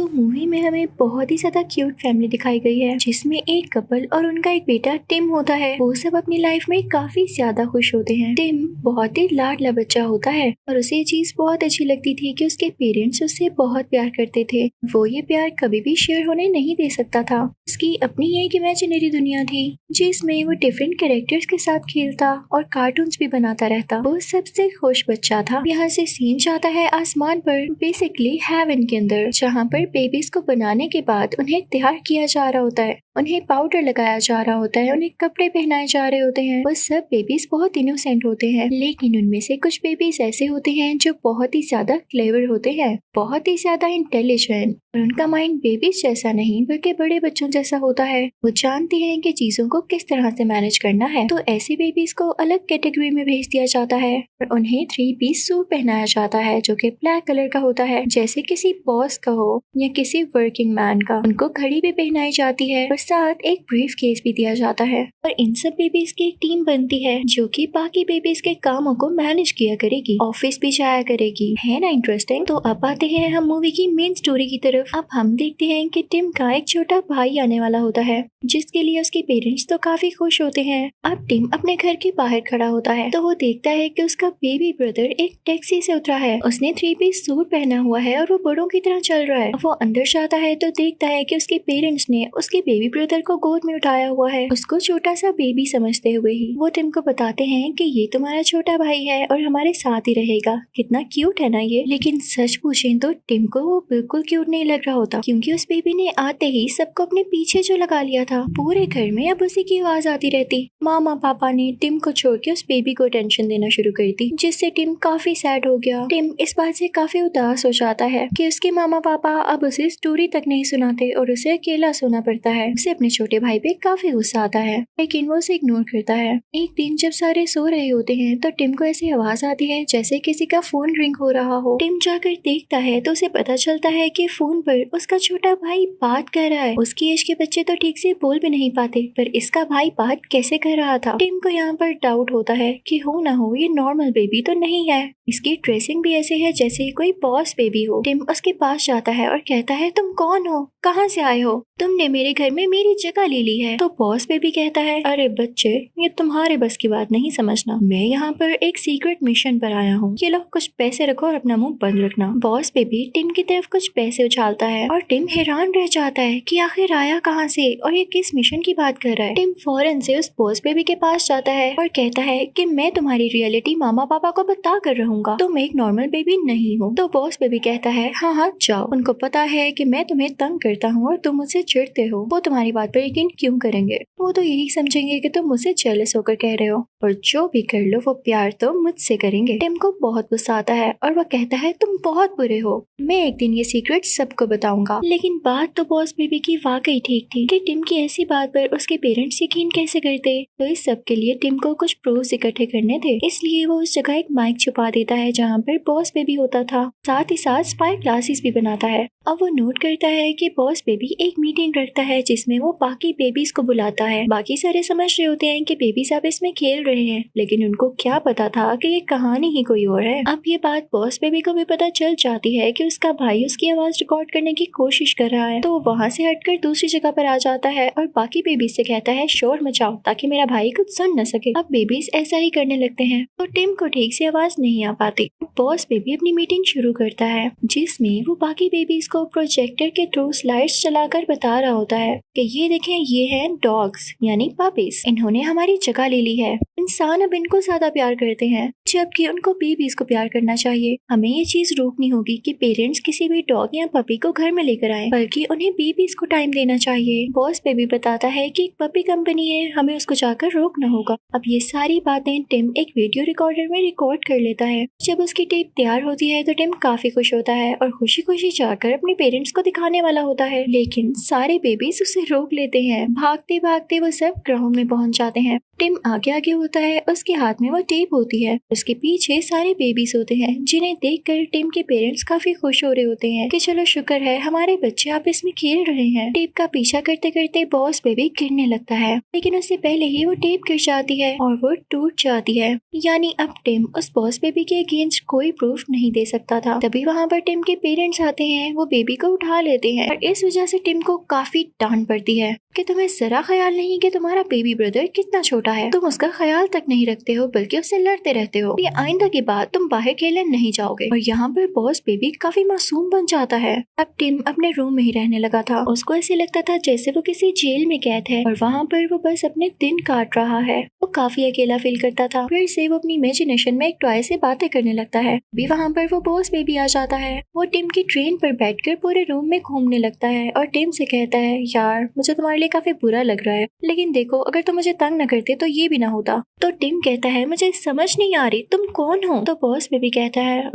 तो मूवी में हमें बहुत ही ज्यादा क्यूट फैमिली दिखाई गई है जिसमें एक कपल और उनका एक बेटा टिम होता है। वो सब अपनी लाइफ में काफी ज्यादा खुश होते हैं। टिम बहुत ही लाडला बच्चा होता है और उसे ये चीज बहुत अच्छी लगती थी कि उसके पेरेंट्स उससे बहुत प्यार करते थे। वो ये प्यार कभी भी शेयर होने नहीं दे सकता था। उसकी अपनी एक इमेजिनरी दुनिया थी जिसमें वो डिफरेंट कैरेक्टर्स के साथ खेलता और कार्टून्स भी बनाता रहता। वो सबसे खुश बच्चा था। यहाँ से सीन जाता है आसमान पर, बेसिकली हेवन के अंदर, जहाँ पर बेबीज को बनाने के बाद उन्हें तैयार किया जा रहा होता है, उन्हें पाउडर लगाया जा रहा होता है, उन्हें कपड़े पहनाए जा रहे होते हैं। वो सब बेबीज बहुत इनोसेंट होते हैं, लेकिन उनमें से कुछ बेबीज ऐसे होते हैं जो बहुत ही ज्यादा क्लेवर होते हैं, बहुत ही ज्यादा इंटेलिजेंट, और उनका माइंड बेबीज जैसा नहीं बल्कि बड़े बच्चों जैसा होता है। वो जानते हैं कि चीजों को किस तरह से मैनेज करना है। तो ऐसे बेबीज को अलग कैटेगरी में भेज दिया जाता है और उन्हें 3 पीस सूट पहनाया जाता है जो कि ब्लैक कलर का होता है, जैसे किसी बॉस का हो या किसी वर्किंग मैन का। उनको घड़ी भी पहनाई जाती है और साथ एक ब्रीफ केस भी दिया जाता है। और इन सब बेबीज की एक टीम बनती है जो कि बाकी बेबीज के कामों को मैनेज किया करेगी, ऑफिस भी जाया करेगी। है ना इंटरेस्टिंग। तो अब आते हैं हम मूवी की मेन स्टोरी की तरफ। अब हम देखते हैं कि टिम का एक छोटा भाई आने वाला होता है जिसके लिए उसके पेरेंट्स तो काफी खुश होते हैं। अब टिम अपने घर के बाहर खड़ा होता है तो वो देखता है कि उसका बेबी ब्रदर एक टैक्सी से उतरा है। उसने 3 पीस सूट पहना हुआ है और वो बड़ों की तरह चल रहा है। वो अंदर जाता है तो देखता है कि उसके पेरेंट्स ने उसके बेबी ब्रदर को गोद में उठाया हुआ है, उसको छोटा सा बेबी समझते हुए ही। वो टिम को बताते हैं कि ये तुम्हारा छोटा भाई है और हमारे साथ ही रहेगा। कितना क्यूट है ना ये। लेकिन सच पूछें तो टिम को वो बिल्कुल क्यूट नहीं लग रहा होता, क्योंकि उस बेबी ने आते ही सबको अपने पीछे जो लगा लिया था। पूरे घर में अब उसी की आवाज आती रहती। मामा पापा ने टिम को छोड़ के उस बेबी को टेंशन देना शुरू कर दी, जिससे टिम काफी सैड हो गया। टिम इस बात से काफी उदास हो जाता है कि उसके मामा पापा अब उसे स्टोरी तक नहीं सुनाते और उसे अकेला सोना पड़ता है। उसे अपने छोटे भाई पे काफी गुस्सा आता है, लेकिन वो उसे इग्नोर करता है। एक दिन जब सारे सो रहे होते हैं तो टिम को ऐसी आवाज आती है जैसे किसी का फोन रिंग हो रहा हो। टिम जाकर देखता है तो उसे पता चलता है कि फोन पर उसका छोटा भाई बात कर रहा है। उसकी एज के बच्चे तो ठीक से बोल भी नहीं पाते, पर इसका भाई बात कैसे कर रहा था। टिम को यहाँ पर डाउट होता है कि हो ना हो ये नॉर्मल बेबी तो नहीं है। इसकी ड्रेसिंग भी ऐसे है जैसे कोई बॉस बेबी हो। टिम उसके पास जाता है और कहता है तुम कौन हो, कहाँ से आए हो, तुमने मेरे घर में मेरी जगह ले ली है। तो बॉस बेबी कहता है अरे बच्चे, ये तुम्हारे बस की बात नहीं समझना। मैं यहाँ पर एक सीक्रेट मिशन पर आया हूँ। ये लो कुछ पैसे रखो और अपना मुंह बंद रखना। बॉस बेबी टिम की तरफ कुछ पैसे उछालता है और टिम हैरान रह जाता है कि आखिर आया कहाँ से और ये किस मिशन की बात कर रहा है। टिम फौरन से उस बॉस बेबी के पास जाता है और कहता है कि मैं तुम्हारी रियलिटी मामा पापा को बता कर रहूंगा, तुम एक नॉर्मल बेबी नहीं हो। तो बॉस बेबी कहता है हाँ हाँ जाओ, उनको पता है कि मैं तुम्हें तंग करता हूँ और तुम मुझसे चिढ़ते हो, वो तुम्हारी बात पर यकीन क्यों करेंगे। वो तो यही समझेंगे कि तुम मुझसे जेलस होकर कह रहे हो, और जो भी कर लो वो प्यार तो मुझसे करेंगे। टिम को बहुत गुस्सा आता है और वो कहता है तुम बहुत बुरे हो, मैं एक दिन ये सीक्रेट सबको बताऊंगा। लेकिन बात तो बॉस बेबी की वाकई ठीक थी कि टिम की ऐसी बात पर उसके पेरेंट्स यकीन कैसे करते। तो इस सब के लिए टिम को कुछ प्रूफ इकट्ठे करने थे, इसलिए वो उस जगह एक माइक छुपा देता है जहाँ पर बॉस बेबी होता था। साथ ही साथ स्पाई क्लासेस भी बनाता है। अब वो नोट करता है कि बॉस बेबी एक मीटिंग रखता है जिसमें वो बाकी बेबीज को बुलाता है। बाकी सारे समझ रहे होते हैं कि बेबीज अब इसमें खेल रहे हैं, लेकिन उनको क्या पता था कि ये कहानी ही कोई और है। अब ये बात बॉस बेबी को भी पता चल जाती है कि उसका भाई उसकी आवाज रिकॉर्ड करने की कोशिश कर रहा है। तो वो वहाँ से हटकर दूसरी जगह पर आ जाता है और बाकी बेबीज से कहता है शोर मचाओ ताकि मेरा भाई कुछ सुन न सके। अब बेबीज ऐसा ही करने लगते हैं तो टिम को ठीक से आवाज नहीं आ पाती। बॉस बेबी अपनी मीटिंग शुरू करता है जिसमें वो बाकी बेबीज को प्रोजेक्टर के थ्रू स्लाइड्स चलाकर बता रहा होता है कि ये देखें, ये हैं डॉग्स यानी पपीज, इन्होंने हमारी जगह ले ली है। इंसान अब इनको ज्यादा प्यार करते हैं जबकि उनको बेबीज को प्यार करना चाहिए। हमें ये चीज रोकनी होगी कि पेरेंट्स किसी भी डॉग या पपी को घर में लेकर आए, बल्कि उन्हें बेबीज को टाइम देना चाहिए। बॉस बेबी बताता है कि एक पपी कंपनी है, हमें उसको जाकर रोकना होगा। अब ये सारी बातें टिम एक वीडियो रिकॉर्डर में रिकॉर्ड कर लेता है। जब उसकी टेप तैयार होती है तो टिम काफी खुश होता है और खुशी खुशी जाकर अपने पेरेंट्स को दिखाने वाला होता है, लेकिन सारे बेबीज उसे रोक लेते हैं। भागते भागते वो सब ग्राउंड में पहुंच जाते हैं। टिम आगे आगे होता है, उसके हाथ में वो टेप होती है। उसके पीछे सारे बेबीज होते हैं जिन्हें देखकर टिम के पेरेंट्स काफी खुश हो रहे होते हैं कि चलो शुक्र है हमारे बच्चे आपस में खेल रहे हैं। टेप का पीछा करते करते बॉस बेबी गिरने लगता है, लेकिन उससे पहले ही वो टेप गिर जाती है और वो टूट जाती है। यानी अब टिम उस बॉस बेबी के अगेंस्ट कोई प्रूफ नहीं दे सकता था। तभी वहाँ पर टिम के पेरेंट्स आते हैं, वो बेबी को उठा लेते हैं और इस वजह से टिम को काफी डांट पड़ती है कि तुम्हें जरा ख्याल नहीं कि तुम्हारा बेबी ब्रदर कितना छोटा है, तुम उसका ख्याल तक नहीं रखते हो बल्कि उससे लड़ते रहते हो। ये आइंदा के बाद तुम बाहर खेलने नहीं जाओगे। और यहाँ पर बॉस बेबी काफी मासूम बन जाता है। अब टिम अपने रूम में ही रहने लगा था। उसको ऐसे लगता था जैसे वो किसी जेल में कैद है और वहाँ पर वो बस अपने दिन काट रहा है। वो काफी अकेला फील करता था। फिर से वो अपनी इमेजिनेशन में एक टॉय से बातें करने लगता है। भी वहाँ पर वो बॉस बेबी आ जाता है। वो टिम की ट्रेन पर बैठकर पूरे रूम में घूमने लगता है और टिम से कहता है, यार मुझे तुम्हारे लिए काफी बुरा लग रहा है, लेकिन देखो अगर तुम मुझे तंग न करते तो ये भी ना होता। तो टिम कहता है, मुझे समझ नहीं आ रही तुम कौन हो। तो बॉस बेबी कहता है,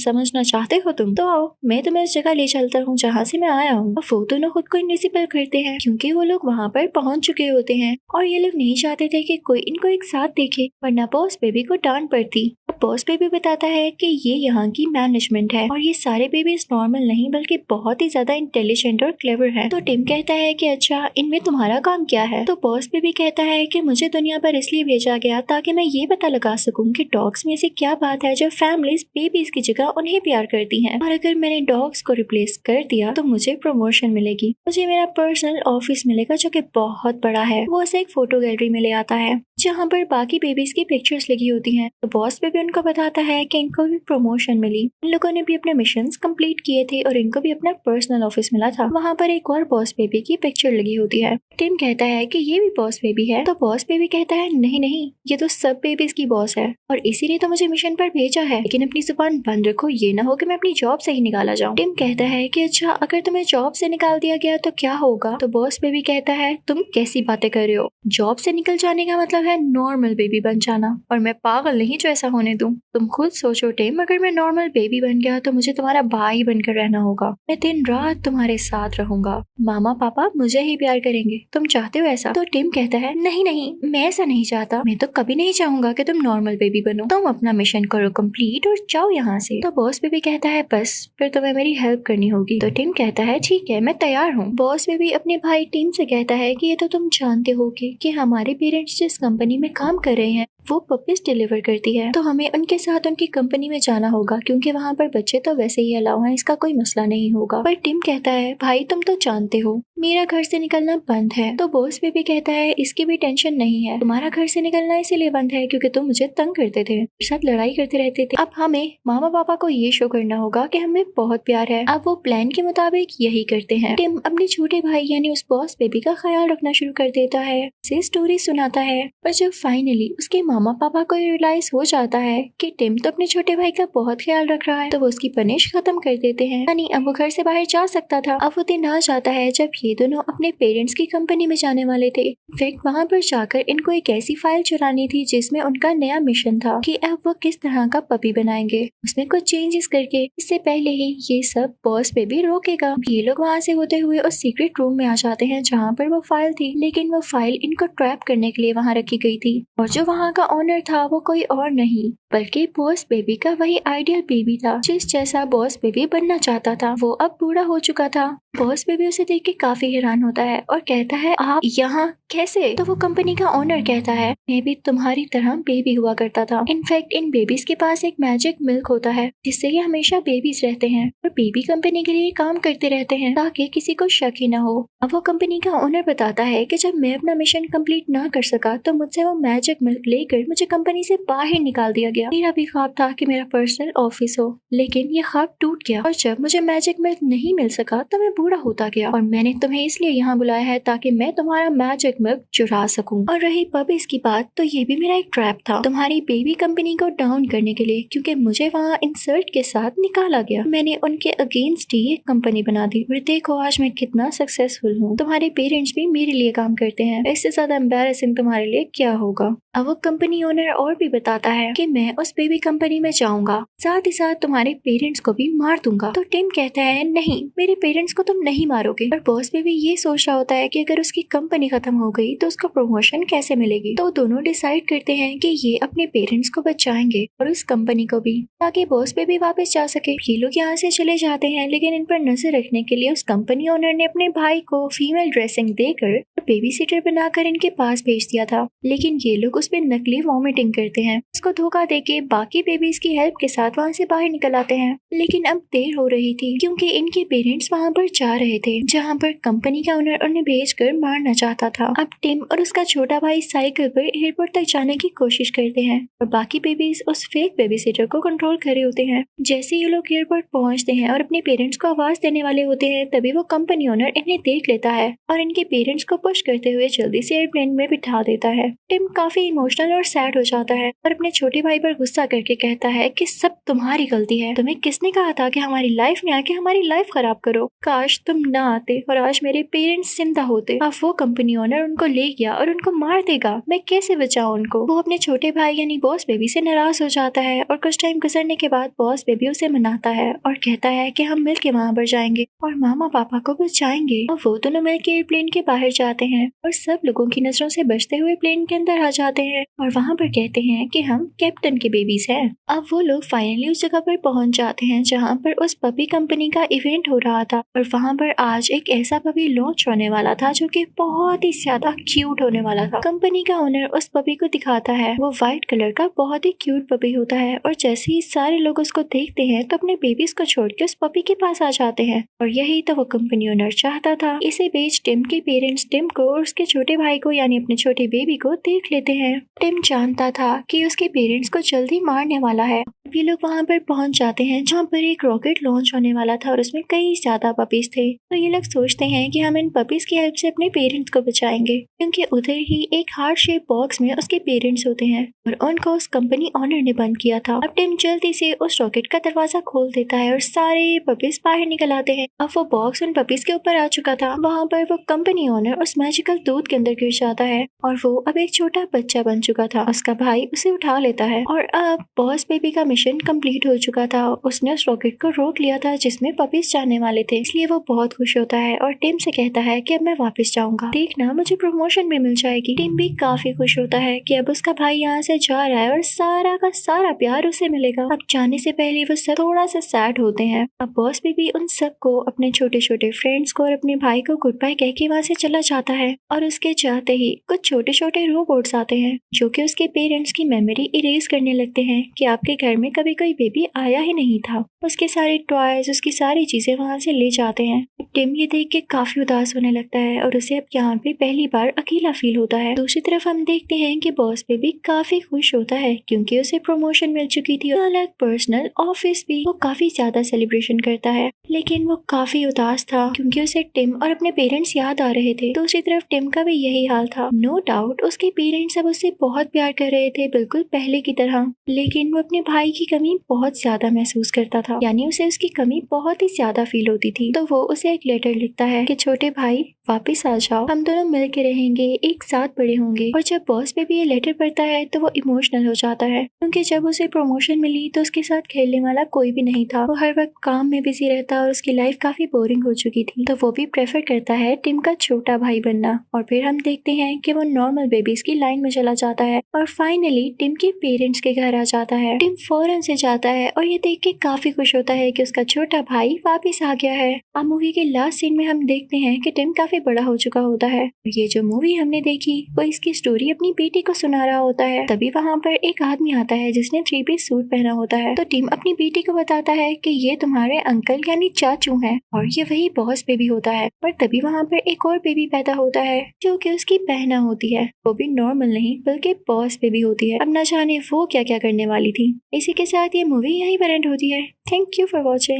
समझना चाहते हो तुम, तो आओ मैं तुम्हें इस जगह ले चलता हूँ जहाँ से मैं आया हूँ। वो दोनों खुद को इनविजिबल करते हैं क्योंकि वो लोग वहाँ पर पहुँच चुके होते हैं और ये लोग नहीं चाहते थे कि कोई इनको एक साथ देखे, वरना बॉस बेबी को डांट पड़ती। बॉस बेबी बताता है कि ये यहाँ की मैनेजमेंट है और ये सारे बेबीज नॉर्मल नहीं बल्कि बहुत ही ज्यादा इंटेलिजेंट और क्लेवर हैं। तो टिम कहता है कि अच्छा इनमें तुम्हारा काम क्या है। तो बॉस बेबी कहता है कि मुझे दुनिया पर इसलिए भेजा गया ताकि मैं ये पता लगा सकूं कि डॉग्स में ऐसी क्या बात है जो फैमिलीज बेबीज की जगह उन्हें प्यार करती हैं, और अगर मैंने डॉग्स को रिप्लेस कर दिया तो मुझे प्रमोशन मिलेगी, मुझे मेरा पर्सनल ऑफिस मिलेगा जो कि बहुत बड़ा है। वो उसे एक फोटो गैलरी में ले आता है जहाँ पर बाकी बेबीज की पिक्चर्स लगी होती हैं। तो बॉस बेबी उनको बताता है कि इनको भी प्रमोशन मिली, इन लोगों ने भी अपने मिशंस कंप्लीट किए थे और इनको भी अपना पर्सनल ऑफिस मिला था। वहाँ पर एक और बॉस बेबी की पिक्चर लगी होती है। टिम कहता है कि ये भी बॉस बेबी है। तो बॉस बेबी कहता है, नहीं नहीं ये तो सब बेबीज की बॉस है और इसीलिए तो मुझे मिशन पर भेजा है, लेकिन अपनी जुबान बंद रखो, ये ना हो कि मैं अपनी जॉब से ही निकाला जाऊँ। टिम कहता है कि अच्छा अगर तुम्हें जॉब से निकाल दिया गया तो क्या होगा। तो बॉस बेबी कहता है, तुम कैसी बातें कर रहे हो, जॉब से निकल जाने का मतलब है नॉर्मल बेबी बन जाना, और मैं पागल नहीं जो ऐसा होने दूं। तुम खुद सोचो टिम, अगर मैं नॉर्मल बेबी बन गया तो मुझे तुम्हारा भाई बनकर रहना होगा, मैं दिन रात तुम्हारे साथ रहूंगा, मामा पापा मुझे ही प्यार करेंगे, तुम चाहते हो ऐसा। तो टिम कहता है, नहीं नहीं मैं ऐसा नहीं चाहता, मैं तो कभी नहीं चाहूंगा कि तुम नॉर्मल बेबी बनो, तुम अपना मिशन करो कंप्लीट और जाओ यहाँ से। तो बॉस बेबी कहता है, बस फिर तुम्हें मेरी हेल्प करनी होगी। तो टिम कहता है, ठीक है मैं तैयार हूँ। बॉस बेबी अपने भाई टिम से कहता है कि ये तो तुम जानते हो कि हमारे पेरेंट्स जिस कंपनी में काम कर रहे हैं वो पपीज डिलीवर करती है, तो हमें उनके साथ उनकी कंपनी में जाना होगा क्योंकि वहाँ पर बच्चे तो वैसे ही अलाउ हैं, इसका कोई मसला नहीं होगा। पर टिम कहता है, भाई तुम तो जानते हो मेरा घर से निकलना बंद है। तो बॉस बेबी कहता है, इसकी भी टेंशन नहीं है, तुम्हारा घर से निकलना इसीलिए बंद है क्योंकि तुम मुझे तंग करते थे, मेरे साथ लड़ाई करते रहते थे। अब हमें मामा पापा को ये शो करना होगा कि हमें बहुत प्यार है। अब वो प्लान के मुताबिक यही करते हैं। टिम अपने छोटे भाई यानी उस बॉस बेबी का ख्याल रखना शुरू कर देता है, उसे स्टोरी सुनाता है। पर जब फाइनली उसके मामा पापा को रियलाइज हो जाता है कि टिम तो अपने छोटे भाई का बहुत ख्याल रख रहा है, तो वो उसकी पनिश खत्म कर देते हैं, यानी अब वो घर से बाहर जा सकता था। अब वो दिन आ जाता है जब ये दोनों अपने पेरेंट्स की कंपनी में जाने वाले थे। इनफैक्ट वहाँ पर जाकर इनको एक ऐसी फाइल चुरानी थी जिसमें उनका नया मिशन था कि अब वो किस तरह का पपी बनाएंगे, उसमें कुछ चेंजेस करके। इससे पहले ही ये सब बॉस बेबी रोकेगा। ये लोग वहाँ से होते हुए उस सीक्रेट रूम में आ जाते हैं जहाँ पर वो फाइल थी, लेकिन वो फाइल इनको ट्रैप करने के लिए वहाँ रखी गई थी और जो वहाँ का ऑनर था वो कोई और नहीं बल्कि बॉस बेबी का वही आइडियल बेबी था जिस जैसा बॉस बेबी बनना चाहता था। वो अब बूढ़ा हो चुका था। बॉस बेबी उसे देख के काफी हैरान होता है और कहता है, आप यहाँ कैसे। तो वो कंपनी का ऑनर कहता है, मैं भी तुम्हारी तरह बेबी हुआ करता था। इनफैक्ट इन बेबीज के पास एक मैजिक मिल्क होता है जिससे ये हमेशा बेबीज रहते हैं और बेबी कंपनी के लिए काम करते रहते हैं ताकि किसी को शक ही न हो। अब वो कंपनी का ऑनर बताता है कि जब मैं अपना मिशन कंप्लीट ना कर सका तो मुझसे वो मैजिक मिल्क लेकर मुझे कंपनी से बाहर निकाल दिया गया। मेरा भी ख्वाब था कि मेरा पर्सनल ऑफिस हो, लेकिन ये ख्वाब टूट गया और जब मुझे मैजिक मिल्क नहीं मिल सका तो मैं बूढ़ा होता गया और मैंने तुम्हें इसलिए यहाँ बुलाया है ताकि मैं तुम्हारा मैजिक मिल्क चुरा सकूं। और रही पपीज की बात, तो ये भी मेरा एक ट्रैप था तुम्हारी बेबी कंपनी को डाउन करने के लिए, क्योंकि मुझे वहाँ इंसल्ट के साथ निकाला गया। मैंने उनके अगेंस्ट ही एक कंपनी बना दी और देखो आज मैं कितना सक्सेसफुल हूँ। तुम्हारे पेरेंट्स भी मेरे लिए काम करते हैं, इससे ज्यादा एम्बैरेसिंग तुम्हारे लिए क्या होगा। अब वो कंपनी ओनर और भी बताता है कि मैं उस बेबी कंपनी में जाऊंगा, साथ ही साथ तुम्हारे पेरेंट्स को भी मार दूंगा। तो टिम कहता है, नहीं मेरे पेरेंट्स को तुम नहीं मारोगे। और बॉस बेबी ये सोच रहा होता है कि अगर उसकी कंपनी खत्म हो गई तो उसको प्रमोशन कैसे मिलेगी। तो दोनों डिसाइड करते हैं कि ये अपने पेरेंट्स को बचाएंगे और उस कंपनी को भी, ताकि बॉस बेबी वापस जा सके। ये लोग यहाँ से चले जाते हैं, लेकिन इन पर नजर रखने के लिए उस कंपनी ओनर ने अपने भाई को फीमेल ड्रेसिंग देकर बेबी सीटर बनाकर इनके पास भेज दिया था। लेकिन ये लोग उस पर नकली वॉमिटिंग करते हैं। उसको धोखा देके बाकी बेबीज की हेल्प के साथ वहाँ से बाहर निकल आते हैं। लेकिन अब देर हो रही थी, क्योंकि इनके पेरेंट्स वहाँ पर जा रहे थे जहाँ पर कंपनी का ओनर उन्हें भेजकर मारना चाहता था। अब टिम और उसका छोटा भाई साइकिल पर एयरपोर्ट तक जाने की कोशिश करते हैं और बाकी बेबीज उस फेक बेबी सीटर को कंट्रोल कर रहे होते हैं। जैसे ये लोग एयरपोर्ट पहुँचते हैं और अपने पेरेंट्स को आवाज देने वाले होते हैं, तभी वो कंपनी ओनर इन्हें देख लेता है और इनके पेरेंट्स को पुश करते हुए जल्दी से एयरप्लेन में बिठा देता है। टिम काफी इमोशनल और सैड हो जाता है और अपने छोटे भाई पर गुस्सा करके कहता है कि सब तुम्हारी गलती है। तुम्हें किसने कहा था कि हमारी लाइफ में आके हमारी लाइफ खराब करो। काश तुम ना आते और आज मेरे पेरेंट्स जिंदा होते। अब वो कंपनी ओनर उनको ले गया और उनको मार देगा। मैं कैसे बचाऊं उनको। वो अपने छोटे भाई यानी बॉस बेबी से नाराज हो जाता है और कुछ टाइम गुजरने के बाद बॉस बेबी उसे मनाता है और कहता है कि हम मिलके वहाँ पर जाएंगे और मामा पापा को बचाएंगे। और वो दोनों मिलके एयरप्लेन के बाहर जाते हैं और सब लोगों की नजरों से बचते हुए प्लेन के अंदर आ जाते हैं और वहाँ पर कहते हैं कि हम कैप्टन के बेबीज हैं। अब वो लोग फाइनली उस जगह पर पहुंच जाते हैं जहाँ पर उस पपी कंपनी का इवेंट हो रहा था और वहाँ पर आज एक ऐसा पपी लॉन्च होने वाला था जो कि बहुत ही ज्यादा क्यूट होने वाला था। कंपनी का ओनर उस पपी को दिखाता है। वो व्हाइट कलर का बहुत ही क्यूट पपी होता है और जैसे ही सारे लोग उसको देखते हैं तो अपने बेबीज को छोड़ के उस पपी के पास आ जाते हैं और यही तो वो कंपनी ओनर चाहता था। इसे बेच टिम के पेरेंट्स टिम को और उसके छोटे भाई को यानी अपने छोटे बेबी को देख लेते हैं। टिम जानता था कि उसके पेरेंट्स को जल्दी मारने वाला है। ये लोग वहाँ पर पहुंच जाते हैं जहाँ पर एक रॉकेट लॉन्च होने वाला था और उसमें कई ज्यादा पपीज थे। तो ये लोग सोचते हैं कि हम इन पपीज की हेल्प से अपने पेरेंट्स को बचाएंगे, क्योंकि उधर ही एक हार्ट शेप बॉक्स में उसके पेरेंट्स होते हैं और उनको उस कंपनी ओनर ने बंद किया था। अब टिम जल्दी से उस रॉकेट का दरवाजा खोल देता है और सारे पपीज बाहर निकल आते हैं। अब वो बॉक्स उन पपीज के ऊपर आ चुका था। वहाँ पर वो कंपनी ओनर उस मैजिकल दूध के अंदर गिर जाता है और वो अब एक छोटा बच्चा बन चुका था। उसका भाई उसे उठा लेता है और अब बॉस बेबी का मिशन कंप्लीट हो चुका था। उसने उस रॉकेट को रोक लिया था जिसमें पपीज जाने वाले थे, इसलिए वो बहुत खुश होता है और टिम से कहता है कि अब मैं वापस जाऊंगा, देखना मुझे प्रमोशन भी मिल जाएगी। टिम भी काफी खुश होता है कि अब उसका भाई यहाँ से जा रहा है और सारा का सारा प्यार उसे मिलेगा। अब जाने से पहले वो सब थोड़ा सा सैड होते हैं। अब बॉस बेबी उन सबको, अपने छोटे छोटे फ्रेंड्स को और अपने भाई को गुड बाय कह के वहाँ से चला जाता है और उसके जाते ही कुछ छोटे छोटे रोबोट्स आते हैं जो कि उसके पेरेंट्स की मेमोरी इरेज करने लगते हैं कि आपके घर में कभी कोई बेबी आया ही नहीं था। उसके सारे टॉयज, उसकी सारी चीजें वहाँ से ले जाते हैं। टिम ये देख के काफी उदास होने लगता है और उसे अब यहाँ पे पहली बार अकेला फील होता है। दूसरी तरफ हम देखते हैं कि बॉस बेबी काफी खुश होता है क्योंकि उसे प्रमोशन मिल चुकी थी। अलग पर्सनल ऑफिस भी वो काफी ज्यादा सेलिब्रेशन करता है, लेकिन वो काफी उदास था क्योंकि उसे टिम और अपने पेरेंट्स याद आ रहे थे। दूसरी तरफ टिम का भी यही हाल था। नो डाउट उसके पेरेंट्स अब उससे बहुत प्यार कर रहे थे, बिल्कुल पहले की तरह, लेकिन वो अपने भाई की कमी बहुत ज्यादा महसूस करता था, यानी उसे उसकी कमी बहुत ही ज्यादा फील होती थी। तो वो उसे एक लेटर लिखता है कि छोटे भाई वापिस आ जाओ, हम दोनों मिल के रहेंगे, एक साथ बड़े होंगे। और जब बॉस बेबी ये लेटर पढ़ता है तो वो इमोशनल हो जाता है क्योंकि जब उसे प्रमोशन मिली तो उसके साथ खेलने वाला कोई भी नहीं था। वो हर वक्त काम में बिजी रहता और उसकी लाइफ काफी बोरिंग हो चुकी थी। तो वो भी प्रेफर करता है टिम का छोटा भाई बनना। और फिर हम देखते हैं कि वो नॉर्मल बेबीज की लाइन में चला जाता है और फाइनली टिम के पेरेंट्स के घर आ जाता है। टिम फौरन से जाता है और ये देख के काफी खुश होता है कि उसका छोटा भाई वापिस आ गया है। अब मूवी के लास्ट सीन में हम देखते हैं कि टिम काफी बड़ा हो चुका होता है। ये जो मूवी हमने देखी वो इसकी स्टोरी अपनी बेटी को सुना रहा होता है। तभी वहाँ पर एक आदमी आता है जिसने 3 पीस सूट पहना होता है। तो टिम अपनी बेटी को बताता है कि ये तुम्हारे अंकल यानी चाचू हैं और ये वही बॉस बेबी होता है। पर तभी वहाँ पर एक और बेबी पैदा होता है जो कि उसकी बहना होती है। वो भी नॉर्मल नहीं बल्कि बॉस बेबी होती है। अब न जाने वो क्या क्या करने वाली थी। इसी के साथ ये मूवी यहीं पर एंड होती है। Thank you for watching.